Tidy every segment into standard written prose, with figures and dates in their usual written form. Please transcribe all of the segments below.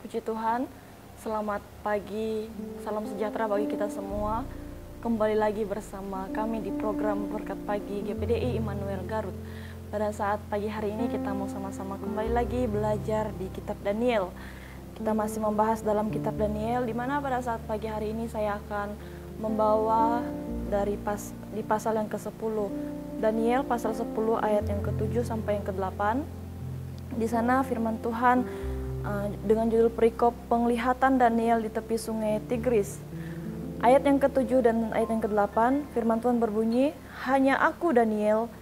Puji Tuhan, selamat pagi, salam sejahtera bagi kita semua. Kembali lagi bersama kami di program Berkat Pagi GPDI Immanuel Garut. Pada saat pagi hari ini kita mau sama-sama kembali lagi belajar di Kitab Daniel. Kita masih membahas dalam Kitab Daniel, di mana pada saat pagi hari ini saya akan membawa di pasal yang ke-10. Daniel pasal 10 ayat yang ke-7 sampai yang ke-8. Di sana firman Tuhan dengan judul perikop penglihatan Daniel di tepi sungai Tigris. Ayat yang ke-7 dan ayat yang ke-8 firman Tuhan berbunyi, hanya aku Daniel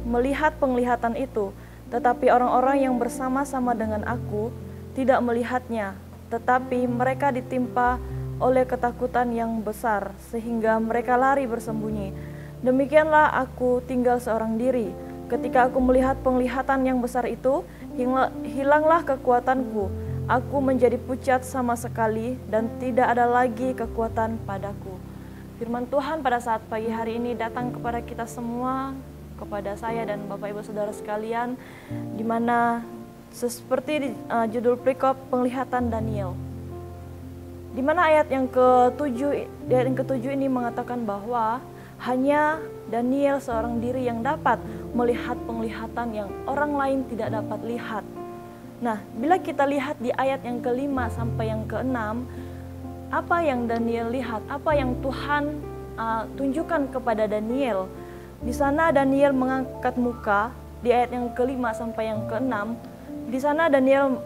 melihat penglihatan itu, tetapi orang-orang yang bersama-sama dengan aku tidak melihatnya, tetapi mereka ditimpa oleh ketakutan yang besar sehingga mereka lari bersembunyi. Demikianlah aku tinggal seorang diri. Ketika aku melihat penglihatan yang besar itu, hilanglah kekuatanku. Aku menjadi pucat sama sekali dan tidak ada lagi kekuatan padaku. Firman Tuhan pada saat pagi hari ini datang kepada kita semua, kepada saya dan Bapak Ibu Saudara sekalian, di mana seperti di judul perikop penglihatan Daniel. Di mana ayat yang ke-7 ini mengatakan bahwa hanya Daniel seorang diri yang dapat melihat penglihatan yang orang lain tidak dapat lihat. Nah, bila kita lihat di ayat yang ke-5 sampai yang ke-6, apa yang Daniel lihat, apa yang Tuhan tunjukkan kepada Daniel. Di sana Daniel mengangkat muka, di ayat yang ke-5 sampai yang ke-6, di sana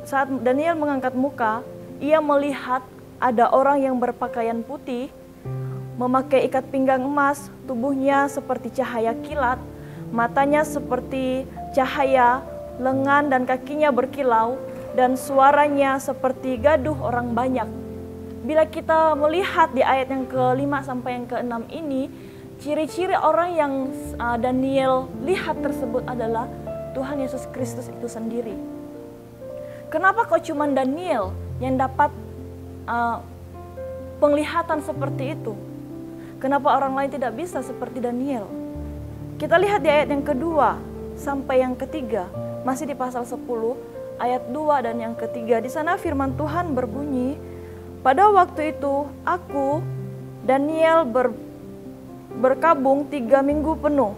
saat Daniel mengangkat muka, ia melihat ada orang yang berpakaian putih, memakai ikat pinggang emas, tubuhnya seperti cahaya kilat, matanya seperti cahaya, lengan dan kakinya berkilau, dan suaranya seperti gaduh orang banyak. Bila kita melihat di ayat yang ke-5 sampai yang ke-6 ini, ciri-ciri orang yang Daniel lihat tersebut adalah Tuhan Yesus Kristus itu sendiri. Kenapa kok cuma Daniel yang dapat penglihatan seperti itu? Kenapa orang lain tidak bisa seperti Daniel? Kita lihat di ayat yang kedua sampai yang ketiga, masih di pasal 10, ayat 2 dan yang ketiga. Di sana firman Tuhan berbunyi, pada waktu itu aku, Daniel, berkabung 3 minggu penuh.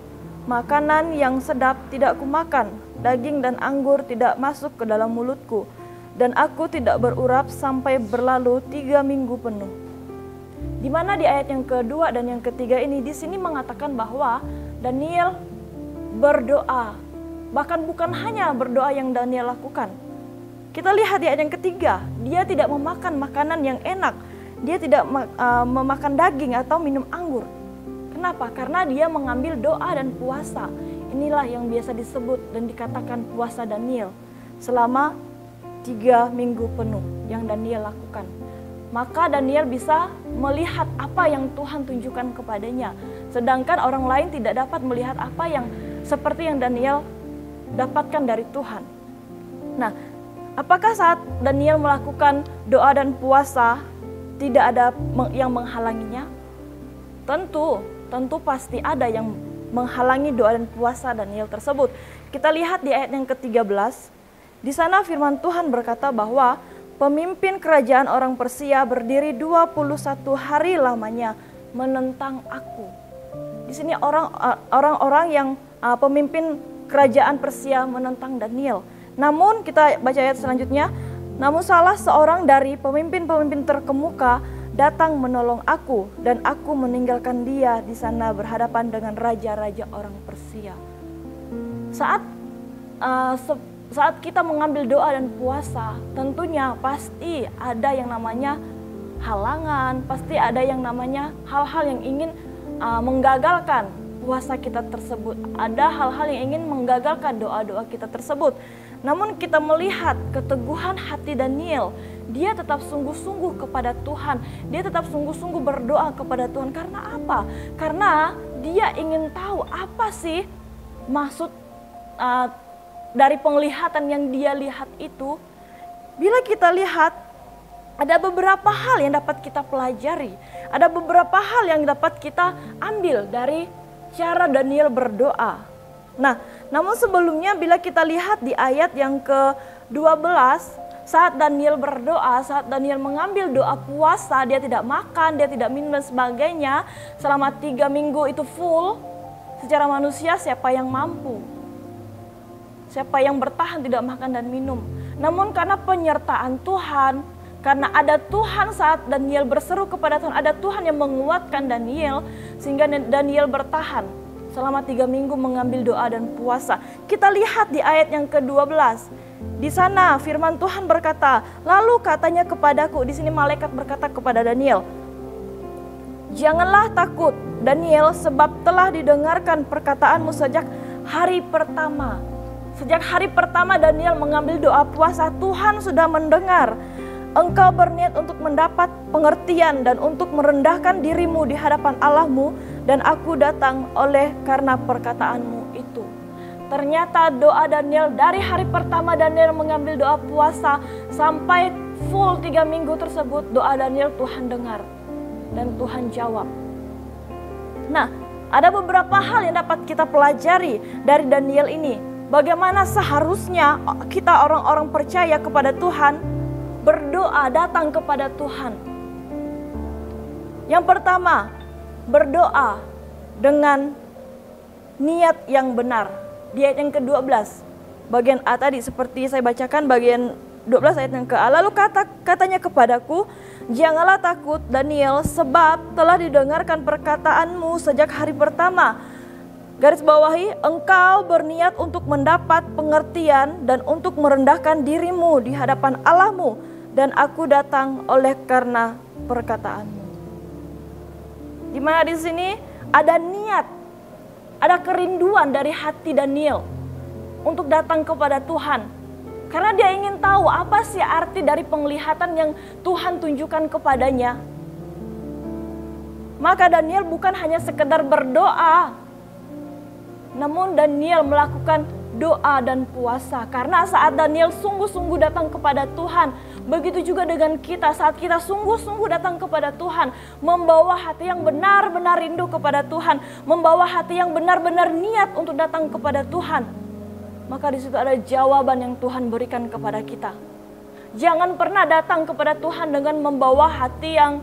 Makanan yang sedap tidak kumakan, daging dan anggur tidak masuk ke dalam mulutku. Dan aku tidak berurap sampai berlalu 3 minggu penuh. Di mana di ayat yang kedua dan yang ketiga ini, di sini mengatakan bahwa Daniel berdoa. Bahkan bukan hanya berdoa yang Daniel lakukan. Kita lihat di ayat yang ketiga, dia tidak memakan makanan yang enak. Dia tidak memakan daging atau minum anggur. Kenapa? Karena dia mengambil doa dan puasa. Inilah yang biasa disebut dan dikatakan puasa Daniel. Selama 3 minggu penuh yang Daniel lakukan. Maka Daniel bisa melihat apa yang Tuhan tunjukkan kepadanya. Sedangkan orang lain tidak dapat melihat apa yang seperti yang Daniel dapatkan dari Tuhan. Nah, apakah saat Daniel melakukan doa dan puasa tidak ada yang menghalanginya? Tentu pasti ada yang menghalangi doa dan puasa Daniel tersebut. Kita lihat di ayat yang ke-13. Di sana firman Tuhan berkata bahwa pemimpin kerajaan orang Persia berdiri 21 hari lamanya menentang aku. Di sini orang-orang yang pemimpin kerajaan Persia menentang Daniel. Namun kita baca ayat selanjutnya, namun salah seorang dari pemimpin-pemimpin terkemuka datang menolong aku dan aku meninggalkan dia di sana berhadapan dengan raja-raja orang Persia. Saat kita mengambil doa dan puasa, tentunya pasti ada yang namanya halangan, pasti ada yang namanya hal-hal yang ingin menggagalkan puasa kita tersebut. Ada hal-hal yang ingin menggagalkan doa-doa kita tersebut. Namun kita melihat keteguhan hati Daniel, dia tetap sungguh-sungguh kepada Tuhan, dia tetap sungguh-sungguh berdoa kepada Tuhan. Karena apa? Karena dia ingin tahu apa sih maksud dari penglihatan yang dia lihat itu. Bila kita lihat, ada beberapa hal yang dapat kita pelajari. Ada beberapa hal yang dapat kita ambil dari cara Daniel berdoa. Nah, namun sebelumnya bila kita lihat di ayat yang ke 12, saat Daniel berdoa, saat Daniel mengambil doa puasa, dia tidak makan, dia tidak minum dan sebagainya, selama 3 minggu itu full. Secara manusia siapa yang mampu? Siapa yang bertahan tidak makan dan minum? Namun karena penyertaan Tuhan, karena ada Tuhan saat Daniel berseru kepada Tuhan, ada Tuhan yang menguatkan Daniel, sehingga Daniel bertahan selama 3 minggu mengambil doa dan puasa. Kita lihat di ayat yang ke-12. Di sana firman Tuhan berkata, lalu katanya kepadaku, di sini malaikat berkata kepada Daniel, janganlah takut Daniel, sebab telah didengarkan perkataanmu sejak hari pertama. Sejak hari pertama Daniel mengambil doa puasa, Tuhan sudah mendengar. Engkau berniat untuk mendapat pengertian dan untuk merendahkan dirimu di hadapan Allahmu, dan aku datang oleh karena perkataanmu itu. Ternyata doa Daniel dari hari pertama Daniel mengambil doa puasa sampai full 3 minggu tersebut, doa Daniel Tuhan dengar dan Tuhan jawab. Nah, ada beberapa hal yang dapat kita pelajari dari Daniel ini. Bagaimana seharusnya kita orang-orang percaya kepada Tuhan berdoa, datang kepada Tuhan. Yang pertama, berdoa dengan niat yang benar. Di ayat yang ke-12, bagian A tadi seperti saya bacakan bagian 12 ayat yang ke-A. Lalu katanya kepadaku, janganlah takut Daniel, sebab telah didengarkan perkataanmu sejak hari pertama. Garis bawahi, engkau berniat untuk mendapat pengertian dan untuk merendahkan dirimu di hadapan Allahmu, dan aku datang oleh karena perkataanmu. Di mana di sini ada niat, ada kerinduan dari hati Daniel untuk datang kepada Tuhan. Karena dia ingin tahu apa sih arti dari penglihatan yang Tuhan tunjukkan kepadanya. Maka Daniel bukan hanya sekedar berdoa, namun Daniel melakukan doa dan puasa. Karena saat Daniel sungguh-sungguh datang kepada Tuhan, begitu juga dengan kita saat kita sungguh-sungguh datang kepada Tuhan, membawa hati yang benar-benar rindu kepada Tuhan, membawa hati yang benar-benar niat untuk datang kepada Tuhan, maka di situ ada jawaban yang Tuhan berikan kepada kita. Jangan pernah datang kepada Tuhan dengan membawa hati yang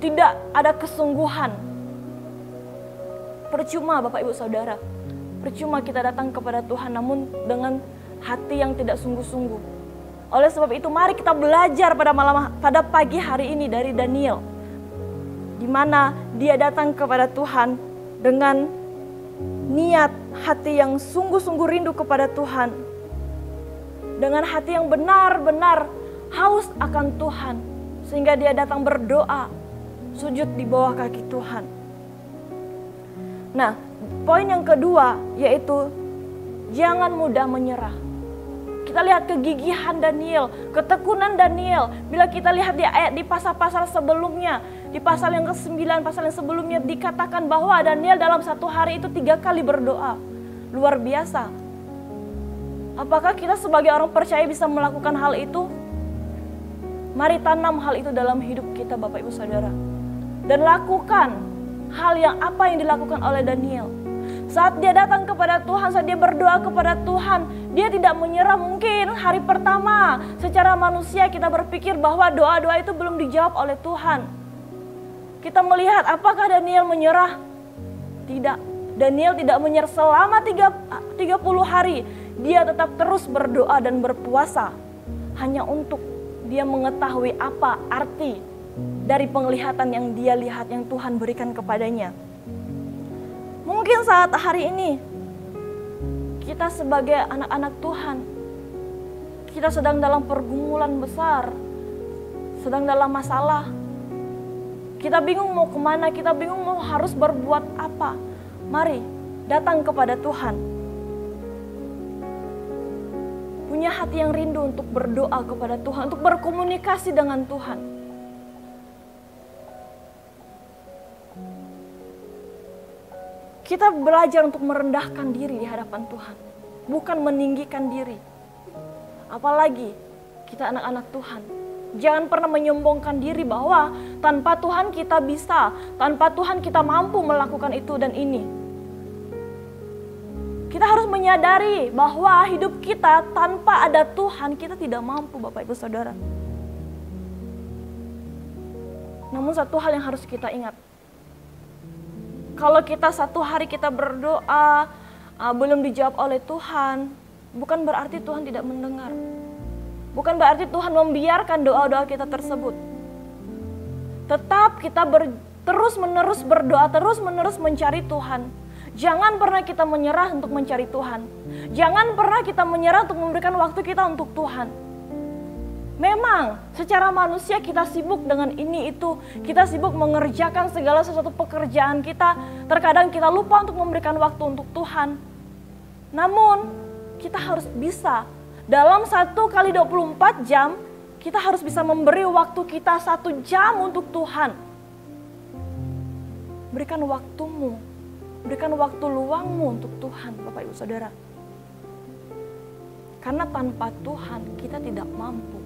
tidak ada kesungguhan. Percuma Bapak Ibu Saudara, percuma kita datang kepada Tuhan namun dengan hati yang tidak sungguh-sungguh. Oleh sebab itu mari kita belajar pada pagi hari ini dari Daniel, di mana dia datang kepada Tuhan dengan niat hati yang sungguh-sungguh rindu kepada Tuhan, dengan hati yang benar-benar haus akan Tuhan, sehingga dia datang berdoa, sujud di bawah kaki Tuhan. Nah, poin yang kedua yaitu jangan mudah menyerah. Kita lihat kegigihan Daniel, ketekunan Daniel. Bila kita lihat di pasal-pasal sebelumnya, di pasal yang ke-9, pasal yang sebelumnya dikatakan bahwa Daniel dalam satu hari itu 3 kali berdoa. Luar biasa. Apakah kita sebagai orang percaya bisa melakukan hal itu? Mari tanam hal itu dalam hidup kita Bapak Ibu Saudara. Dan lakukan hal yang apa yang dilakukan oleh Daniel. Saat dia datang kepada Tuhan, saat dia berdoa kepada Tuhan, dia tidak menyerah. Mungkin hari pertama secara manusia kita berpikir bahwa doa-doa itu belum dijawab oleh Tuhan. Kita melihat apakah Daniel menyerah? Tidak. Daniel tidak menyerah selama 30 hari. Dia tetap terus berdoa dan berpuasa. Hanya untuk dia mengetahui apa arti dari penglihatan yang dia lihat yang Tuhan berikan kepadanya. Mungkin saat hari ini kita sebagai anak-anak Tuhan, kita sedang dalam pergumulan besar, sedang dalam masalah. Kita bingung mau kemana, kita bingung mau harus berbuat apa. Mari datang kepada Tuhan. Punya hati yang rindu untuk berdoa kepada Tuhan, untuk berkomunikasi dengan Tuhan. Kita belajar untuk merendahkan diri di hadapan Tuhan, bukan meninggikan diri. Apalagi kita anak-anak Tuhan. Jangan pernah menyombongkan diri bahwa tanpa Tuhan kita bisa, tanpa Tuhan kita mampu melakukan itu dan ini. Kita harus menyadari bahwa hidup kita tanpa ada Tuhan, kita tidak mampu, Bapak Ibu Saudara. Namun satu hal yang harus kita ingat. Kalau kita satu hari kita berdoa, belum dijawab oleh Tuhan, bukan berarti Tuhan tidak mendengar. Bukan berarti Tuhan membiarkan doa-doa kita tersebut. Tetap kita terus-menerus berdoa, terus-menerus mencari Tuhan. Jangan pernah kita menyerah untuk mencari Tuhan. Jangan pernah kita menyerah untuk memberikan waktu kita untuk Tuhan. Memang secara manusia kita sibuk dengan ini itu. Kita sibuk mengerjakan segala sesuatu pekerjaan kita. Terkadang kita lupa untuk memberikan waktu untuk Tuhan. Namun kita harus bisa dalam 1 kali 24 jam, kita harus bisa memberi waktu kita 1 jam untuk Tuhan. Berikan waktumu, berikan waktu luangmu untuk Tuhan, Bapak Ibu Saudara. Karena tanpa Tuhan kita tidak mampu.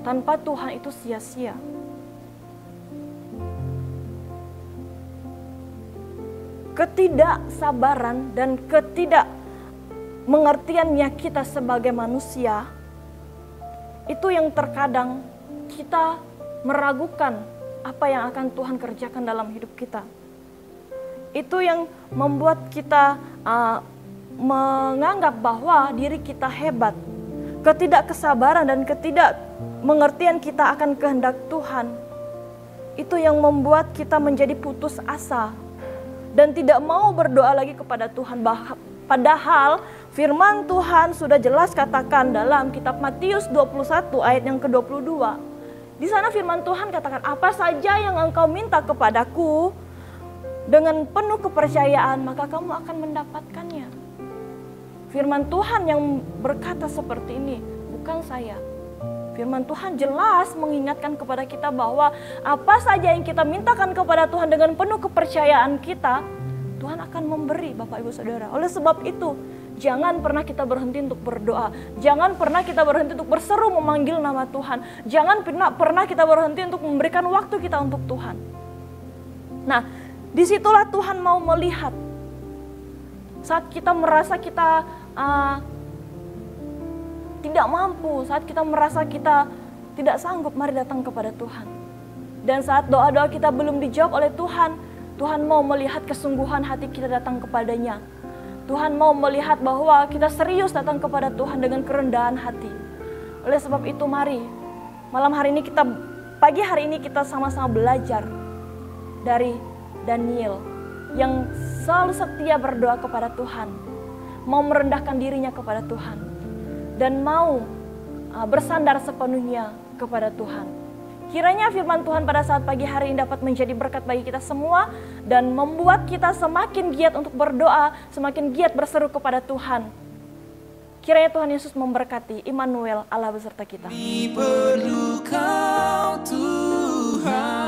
Tanpa Tuhan itu sia-sia. Ketidaksabaran dan ketidakmengertiannya kita sebagai manusia, itu yang terkadang kita meragukan apa yang akan Tuhan kerjakan dalam hidup kita. Itu yang membuat kita menganggap bahwa diri kita hebat. Ketidakkesabaran dan ketidakmengertian kita akan kehendak Tuhan, itu yang membuat kita menjadi putus asa dan tidak mau berdoa lagi kepada Tuhan. Padahal firman Tuhan sudah jelas katakan dalam kitab Matius 21 ayat yang ke-22. Di sana firman Tuhan katakan, apa saja yang engkau minta kepadaku dengan penuh kepercayaan, maka kamu akan mendapatkannya. Firman Tuhan yang berkata seperti ini, bukan saya. Firman Tuhan jelas mengingatkan kepada kita bahwa apa saja yang kita mintakan kepada Tuhan dengan penuh kepercayaan kita, Tuhan akan memberi, Bapak Ibu Saudara. Oleh sebab itu, jangan pernah kita berhenti untuk berdoa. Jangan pernah kita berhenti untuk berseru memanggil nama Tuhan. Jangan pernah kita berhenti untuk memberikan waktu kita untuk Tuhan. Nah, disitulah Tuhan mau melihat. Saat kita merasa kita tidak mampu, saat kita merasa kita tidak sanggup, mari datang kepada Tuhan. Dan saat doa-doa kita belum dijawab oleh Tuhan, Tuhan mau melihat kesungguhan hati kita datang kepadanya. Tuhan mau melihat bahwa kita serius datang kepada Tuhan dengan kerendahan hati. Oleh sebab itu mari, pagi hari ini kita sama-sama belajar dari Daniel yang selalu setia berdoa kepada Tuhan, mau merendahkan dirinya kepada Tuhan, dan mau bersandar sepenuhnya kepada Tuhan. Kiranya firman Tuhan pada saat pagi hari ini dapat menjadi berkat bagi kita semua dan membuat kita semakin giat untuk berdoa, semakin giat berseru kepada Tuhan. Kiranya Tuhan Yesus memberkati. Immanuel, Allah beserta kita. Perlu Kau Tuhan.